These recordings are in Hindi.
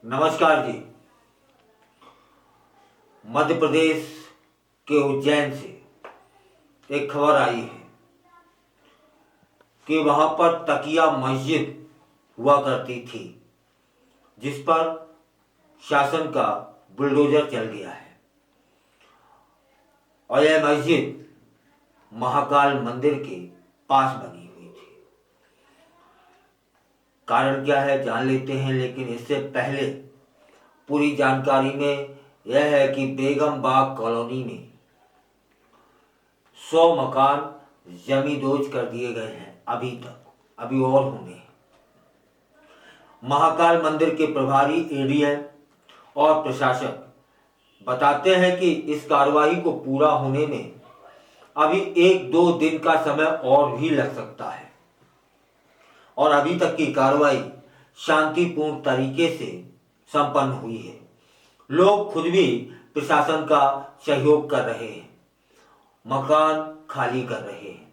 नमस्कार जी। मध्य प्रदेश के उज्जैन से एक खबर आई है कि वहां पर तकिया मस्जिद हुआ करती थी, जिस पर शासन का बुलडोजर चल गया है। और यह मस्जिद महाकाल मंदिर के पास बनी हुई थी। कारण क्या है जान लेते हैं, लेकिन इससे पहले पूरी जानकारी में यह है कि बेगम बाग कॉलोनी में 100 मकान जमींदोज कर दिए गए हैं। अभी और होंगे। महाकाल मंदिर के प्रभारी एडीएम और प्रशासक बताते हैं कि इस कार्रवाई को पूरा होने में अभी 1-2 दिन का समय और भी लग सकता है। और अभी तक की कार्रवाई शांतिपूर्ण तरीके से संपन्न हुई है। लोग खुद भी प्रशासन का सहयोग कर रहे हैं, मकान खाली कर रहे हैं।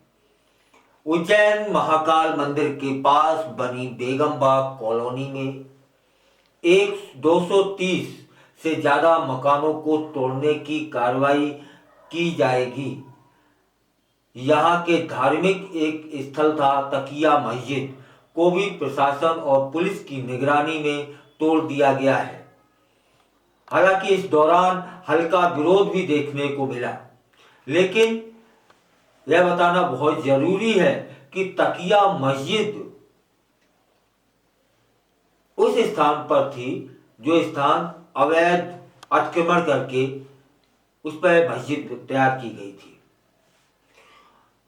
उज्जैन महाकाल मंदिर के पास बनी बेगम बाग कॉलोनी में 230 से ज्यादा मकानों को तोड़ने की कार्रवाई की जाएगी। यहाँ के धार्मिक एक स्थल था तकिया मस्जिद को भी प्रशासन और पुलिस की निगरानी में तोड़ दिया गया है। हालांकि इस दौरान हल्का विरोध भी देखने को मिला, लेकिन यह बताना बहुत जरूरी है कि तकिया मस्जिद उस स्थान पर थी जो स्थान अवैध अतिक्रमण करके उस पर मस्जिद तैयार की गई थी।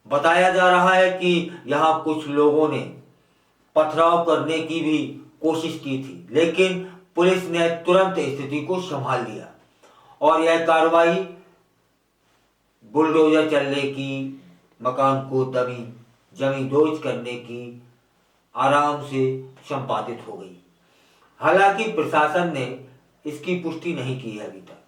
बताया जा रहा है कि यहां कुछ लोगों ने पथराव करने की भी कोशिश की थी, लेकिन पुलिस ने तुरंत स्थिति को संभाल लिया और यह कार्रवाई बुलडोजर चलने की, मकान को जमींदोज करने की आराम से संपादित हो गई। हालांकि प्रशासन ने इसकी पुष्टि नहीं की है अभी तक,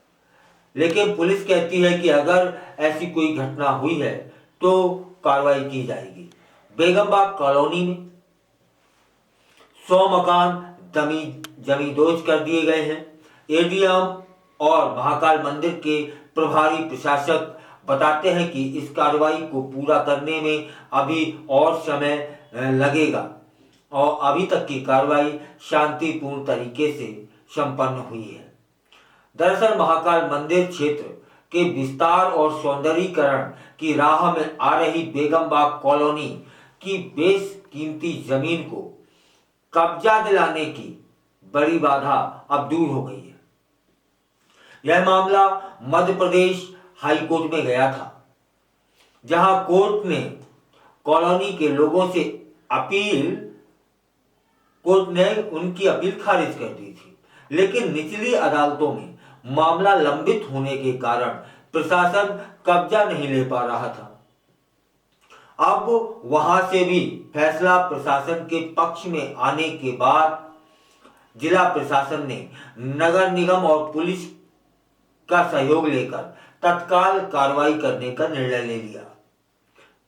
लेकिन पुलिस कहती है कि अगर ऐसी कोई घटना हुई है तो कार्रवाई की जाएगी। बेगमबाग कॉलोनी में 100 मकान जमींदोज कर दिए गए हैं। एडीएम और महाकाल मंदिर के प्रभारी प्रशासक बताते हैं कि इस कार्रवाई को पूरा करने में अभी और समय लगेगा और अभी तक की कार्रवाई शांतिपूर्ण तरीके से संपन्न हुई है। दरअसल महाकाल मंदिर क्षेत्र के विस्तार और सौंदर्यीकरण की राह में आ रही बेगमबाग कॉलोनी की बेशकीमती जमीन को कब्जा दिलाने की बड़ी बाधा अब दूर हो गई है। यह मामला मध्य प्रदेश हाई कोर्ट में गया था, जहां कोर्ट ने कॉलोनी के लोगों से उनकी अपील खारिज कर दी थी, लेकिन निचली अदालतों में मामला लंबित होने के कारण प्रशासन कब्जा नहीं ले पा रहा था। अब वहां से भी फैसला प्रशासन के पक्ष में आने के बाद जिला प्रशासन ने नगर निगम और पुलिस का सहयोग लेकर तत्काल कार्रवाई करने का निर्णय ले लिया,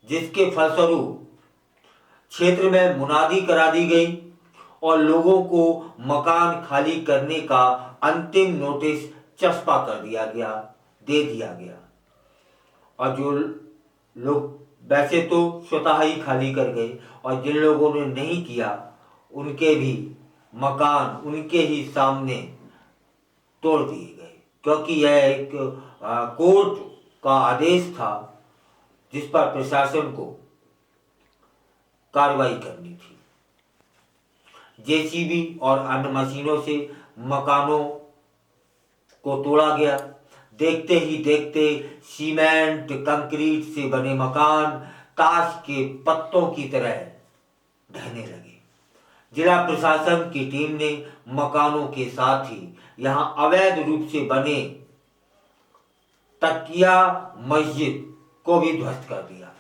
जिसके फलस्वरूप क्षेत्र में मुनादी करा दी गई और लोगों को मकान खाली करने का अंतिम नोटिस चस्पा दे दिया गया। और जो लोग वैसे तो स्वतः ही खाली कर गए और जिन लोगों ने नहीं किया उनके भी मकान उनके ही सामने तोड़ दिए गए, क्योंकि यह एक कोर्ट का आदेश था जिस पर प्रशासन को कार्रवाई करनी थी। जेसीबी और अन्य मशीनों से मकानों को तोड़ा गया। देखते ही देखते सीमेंट कंक्रीट से बने मकान ताश के पत्तों की तरह ढहने लगे। जिला प्रशासन की टीम ने मकानों के साथ ही यहां अवैध रूप से बने तकिया मस्जिद को भी ध्वस्त कर दिया।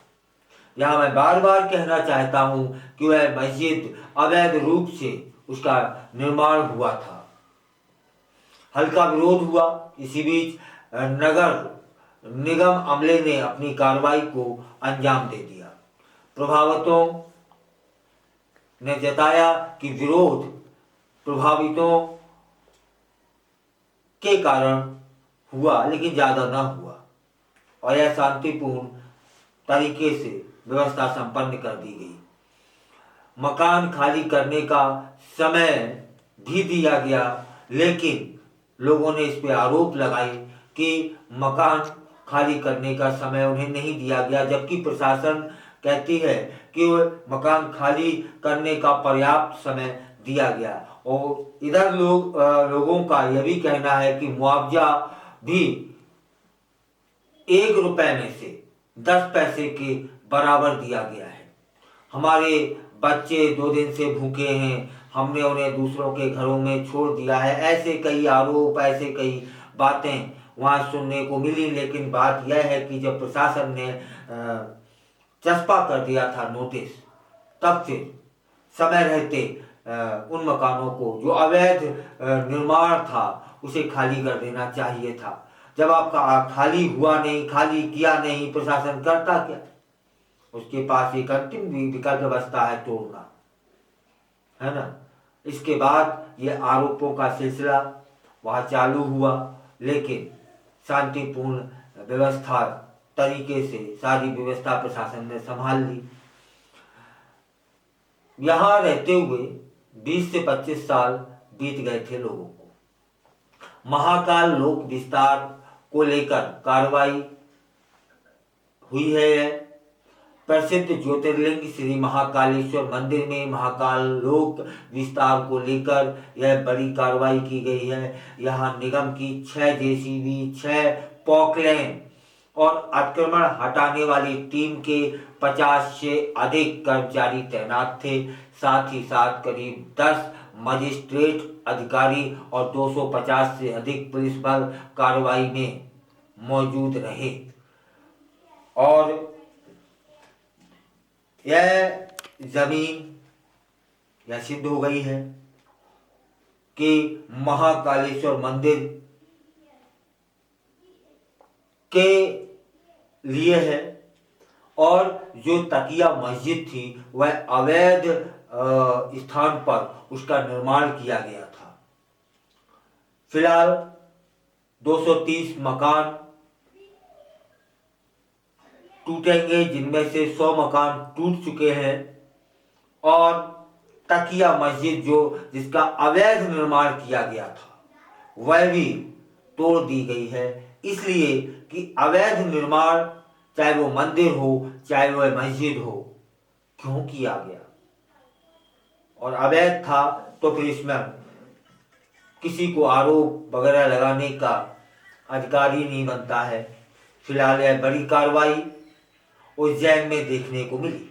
यहां मैं बार बार कहना चाहता हूं कि वह मस्जिद अवैध रूप से उसका निर्माण हुआ था। हल्का विरोध हुआ। इसी बीच नगर निगम अमले ने अपनी कार्रवाई को अंजाम दे दिया। प्रभावितों ने जताया कि विरोध प्रभावितों के कारण हुआ, लेकिन ज़्यादा न हुआ और यह शांतिपूर्ण तरीके से व्यवस्था संपन्न कर दी गई। मकान खाली करने का समय भी दिया गया, लेकिन लोगों ने इस पे आरोप लगाए कि मकान खाली करने का समय उन्हें नहीं दिया गया, जबकि प्रशासन कहती है कि मकान खाली करने का पर्याप्त समय दिया गया। और इधर लोगों का यह भी कहना है कि मुआवजा भी 1 रुपए में से 10 पैसे के बराबर दिया गया है। हमारे बच्चे 2 दिन से भूखे हैं, हमने उन्हें दूसरों के घरों में छोड़ दिया है, ऐसे कई आरोप, ऐसे कई बातें वहाँ सुनने को मिली। लेकिन बात यह है कि जब प्रशासन ने चस्पा कर दिया था नोटिस, तब से समय रहते उन मकानों को जो अवैध निर्माण था उसे खाली कर देना चाहिए था। जब आपका खाली हुआ नहीं, खाली किया नहीं, प्रशासन करता क्या? उसके पास एक अंतिम विकल्प बचता है, तोड़ना, है ना। इसके बाद ये आरोपों का सिलसिला वहाँ चालू हुआ, लेकिन शांतिपूर्ण व्यवस्था तरीके से सारी व्यवस्था प्रशासन ने संभाल ली। यहाँ रहते हुए 20 से 25 साल बीत गए थे लोगों को। महाकाल लोक विस्तार को लेकर कार्रवाई हुई है। प्रसिद्ध ज्योतिर्लिंग श्री महाकालेश्वर मंदिर में महाकाल लोक विस्तार को लेकर यह बड़ी कार्रवाई की गई है। यहाँ निगम की 6 जेसीबी, 6 पॉकलैंड और अतिक्रमण हटाने वाली टीम के 50 से अधिक कर्मचारी तैनात थे। साथ ही साथ करीब 10 मजिस्ट्रेट अधिकारी और 250 से अधिक पुलिस बल कार्रवाई में मौजूद रहे। और यह जमीन यह सिद्ध हो गई है कि महाकालेश्वर मंदिर के लिए है, और जो तकिया मस्जिद थी वह अवैध स्थान पर उसका निर्माण किया गया था। फिलहाल 230 मकान टूटेंगे, जिनमें से 100 मकान टूट चुके हैं, और तकिया मस्जिद जिसका अवैध निर्माण किया गया था वह भी तोड़ दी गई है। इसलिए कि अवैध निर्माण, चाहे वो मंदिर हो चाहे वह मस्जिद हो, क्यों किया गया, और अवैध था तो फिर इसमें किसी को आरोप वगैरह लगाने का अधिकार ही नहीं बनता है। फिलहाल यह बड़ी कार्रवाई उज्जैन में देखने को मिली।